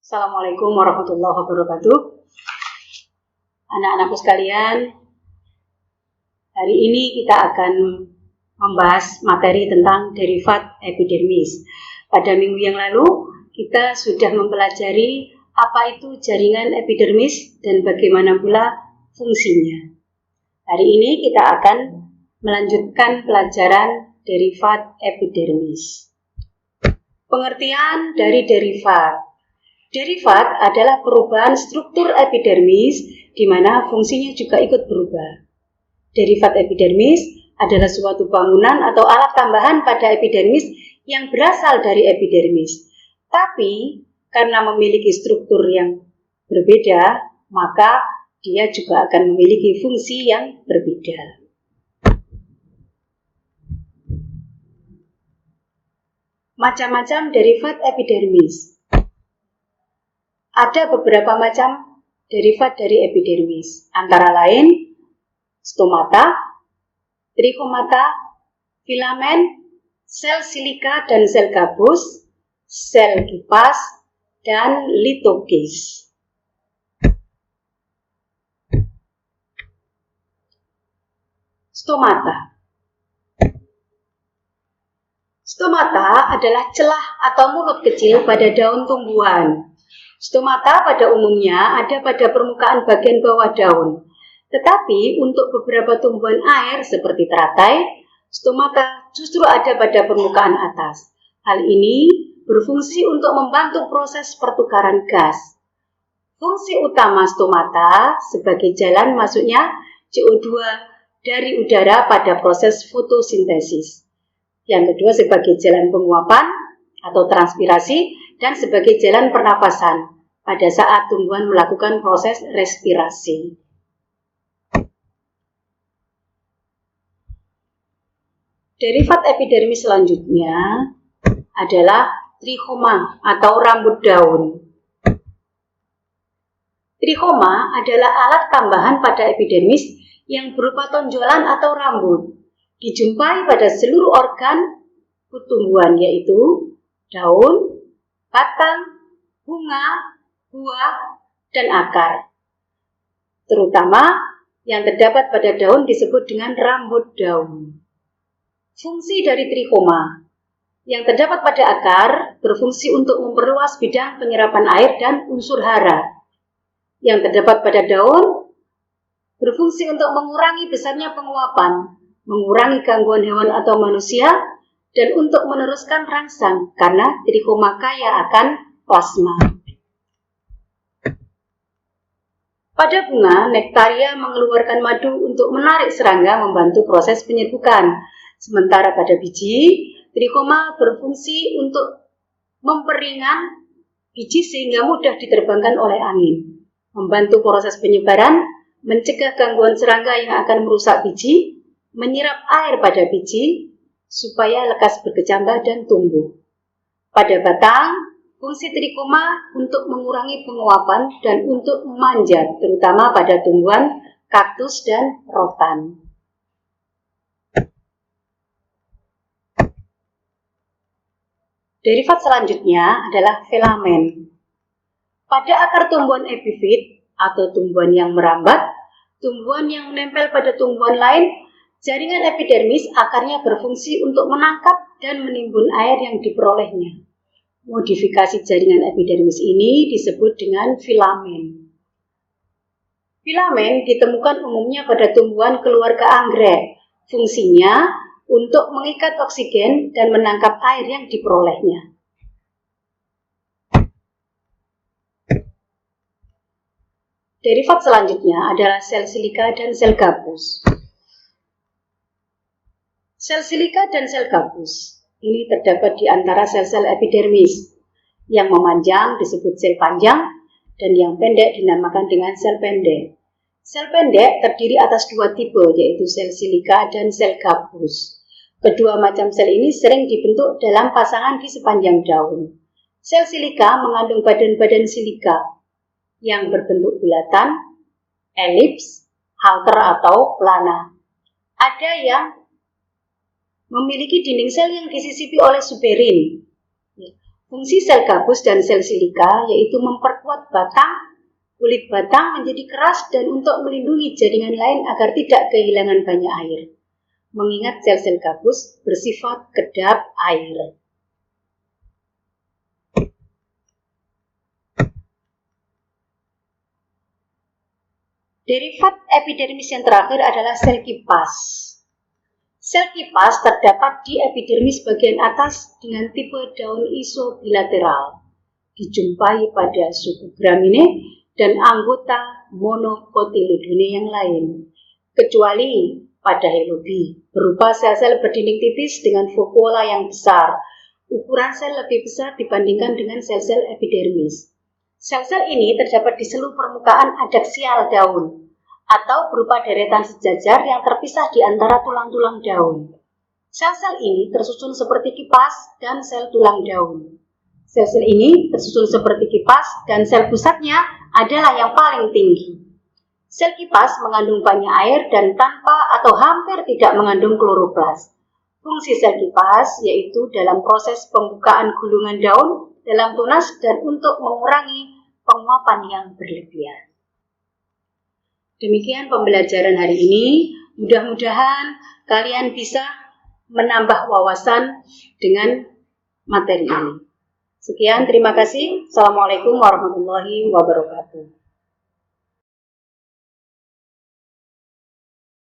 Assalamualaikum warahmatullahi wabarakatuh. Anak-anakku sekalian, hari ini kita akan membahas materi tentang derivat epidermis. Pada minggu yang lalu, kita sudah mempelajari apa itu jaringan epidermis dan bagaimana pula fungsinya. Hari ini kita akan melanjutkan pelajaran derivat epidermis. Pengertian dari derivat. Derivat adalah perubahan struktur epidermis di mana fungsinya juga ikut berubah. Derivat epidermis adalah suatu bangunan atau alat tambahan pada epidermis yang berasal dari epidermis. Tapi karena memiliki struktur yang berbeda, maka dia juga akan memiliki fungsi yang berbeda. Macam-macam derivat epidermis. Ada beberapa macam derivat dari epidermis, antara lain stomata, trichomata, filamen, sel silika dan sel gabus, sel kipas, dan litokis. Stomata. Stomata adalah celah atau mulut kecil pada daun tumbuhan. Stomata pada umumnya ada pada permukaan bagian bawah daun. Tetapi untuk beberapa tumbuhan air seperti teratai, stomata justru ada pada permukaan atas. Hal ini berfungsi untuk membantu proses pertukaran gas. Fungsi utama stomata sebagai jalan masuknya CO2 dari udara pada proses fotosintesis. Yang kedua sebagai jalan penguapan atau transpirasi dan sebagai jalan pernapasan pada saat tumbuhan melakukan proses respirasi. Derivat epidermis selanjutnya adalah trichoma atau rambut daun. Trichoma adalah alat tambahan pada epidermis yang berupa tonjolan atau rambut. Dijumpai pada seluruh organ tumbuhan yaitu daun, batang, bunga, buah, dan akar. Terutama yang terdapat pada daun disebut dengan rambut daun. Fungsi dari trichoma yang terdapat pada akar berfungsi untuk memperluas bidang penyerapan air dan unsur hara. Yang terdapat pada daun berfungsi untuk mengurangi besarnya penguapan, mengurangi gangguan hewan atau manusia, dan untuk meneruskan rangsang karena trichoma kaya akan plasma. Pada bunga, nektaria mengeluarkan madu untuk menarik serangga membantu proses penyerbukan. Sementara pada biji, trichoma berfungsi untuk memperingan biji sehingga mudah diterbangkan oleh angin, membantu proses penyebaran, mencegah gangguan serangga yang akan merusak biji, menyerap air pada biji, supaya lekas berkecambah dan tumbuh. Pada batang, fungsi trichoma untuk mengurangi penguapan dan untuk memanjat, terutama pada tumbuhan kaktus dan rotan. Derivat selanjutnya adalah filamen. Pada akar tumbuhan epifit atau tumbuhan yang merambat, tumbuhan yang menempel pada tumbuhan lain, jaringan epidermis akarnya berfungsi untuk menangkap dan menimbun air yang diperolehnya. Modifikasi jaringan epidermis ini disebut dengan filamen. Filamen ditemukan umumnya pada tumbuhan keluarga anggrek. Fungsinya untuk mengikat oksigen dan menangkap air yang diperolehnya. Derivat selanjutnya adalah sel silika dan sel gabus. Sel silika dan sel gabus ini terdapat di antara sel-sel epidermis. Yang memanjang disebut sel panjang dan yang pendek dinamakan dengan sel pendek. Sel pendek terdiri atas dua tipe yaitu sel silika dan sel gabus. Kedua macam sel ini sering dibentuk dalam pasangan di sepanjang daun. Sel silika mengandung badan-badan silika yang berbentuk bulatan, elips, halter atau plana. Ada yang memiliki dinding sel yang disisipi oleh suberin. Fungsi sel gabus dan sel silika yaitu memperkuat batang, kulit batang menjadi keras dan untuk melindungi jaringan lain agar tidak kehilangan banyak air. Mengingat sel-sel gabus bersifat kedap air. Derivat epidermis yang terakhir adalah sel kipas. Sel kipas terdapat di epidermis bagian atas dengan tipe daun isobilateral. Dijumpai pada suku Gramineae dan anggota Monocotyledone yang lain, kecuali pada Helobi, berupa sel-sel berdinding tipis dengan vakuola yang besar. Ukuran sel lebih besar dibandingkan dengan sel-sel epidermis. Sel-sel ini terdapat di seluruh permukaan adaksial daun, atau berupa deretan sejajar yang terpisah di antara tulang-tulang daun. Sel-sel ini tersusun seperti kipas dan sel tulang daun. Sel-sel ini tersusun seperti kipas dan sel pusatnya adalah yang paling tinggi. Sel kipas mengandung banyak air dan tanpa atau hampir tidak mengandung kloroplas. Fungsi sel kipas yaitu dalam proses pembukaan gulungan daun dalam tunas dan untuk mengurangi penguapan yang berlebihan. Demikian pembelajaran hari ini. Mudah-mudahan kalian bisa menambah wawasan dengan materi ini. Sekian, terima kasih. Assalamualaikum warahmatullahi wabarakatuh.